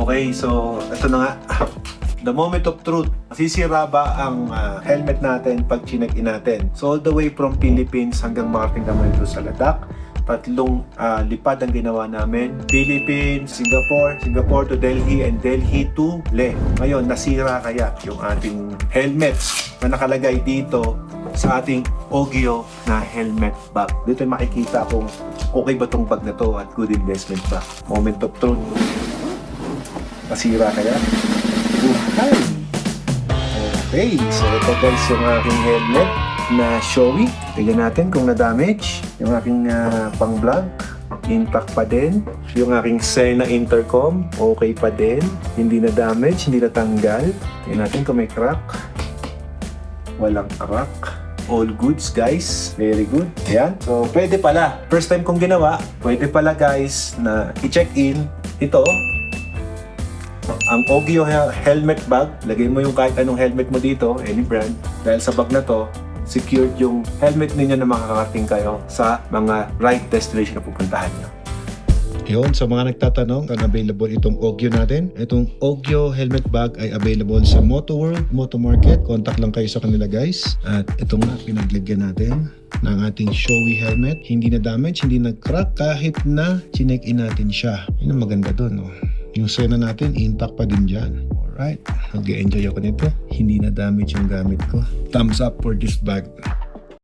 Okay, so ito na nga. The moment of truth. Masisira ba ang helmet natin pag chinek-in natin? So all the way from Philippines hanggang marating kami dito sa Ladakh. Tatlong lipad ang ginawa namin. Philippines, Singapore to Delhi, and Delhi to Leh. Ngayon, nasira kaya yung ating helmets na nakalagay dito sa ating Ogio na helmet bag. Dito makikita kung okay ba tong bag na to at good investment ba. Moment of truth. Nasira kaya? Buhay! Okay, so ito guys yung aking helmet na Shoei. Tignan natin kung na-damage. Yung aking pang-vlog, intact pa din. Yung aking Sena intercom, okay pa din. Hindi na-damage, hindi natanggal. Tignan natin kung may crack. Walang crack. All goods guys, very good. Ayan, so pwede pala. First time kong ginawa, pwede pala guys na i-check-in ito. Ang Ogio helmet bag, lagay mo yung kahit anong helmet mo dito, any brand. Dahil sa bag na to, secured yung helmet ninyo na makakarating kayo sa mga right destination na pupuntahan nyo. Yun, sa mga nagtatanong, kung available itong Ogio natin. Itong Ogio helmet bag ay available sa Moto World, Moto Market. Contact lang kayo sa kanila guys. At ito nga, pinaglagyan natin ng ating Shoei helmet. Hindi na damage, hindi na crack kahit na chinek-in natin siya. Yun ang maganda dun. Oh. Yung Sena natin, intact pa din dyan. Alright, nag-enjoy ako nito. Hindi na damage yung gamit ko. Thumbs up for this bag.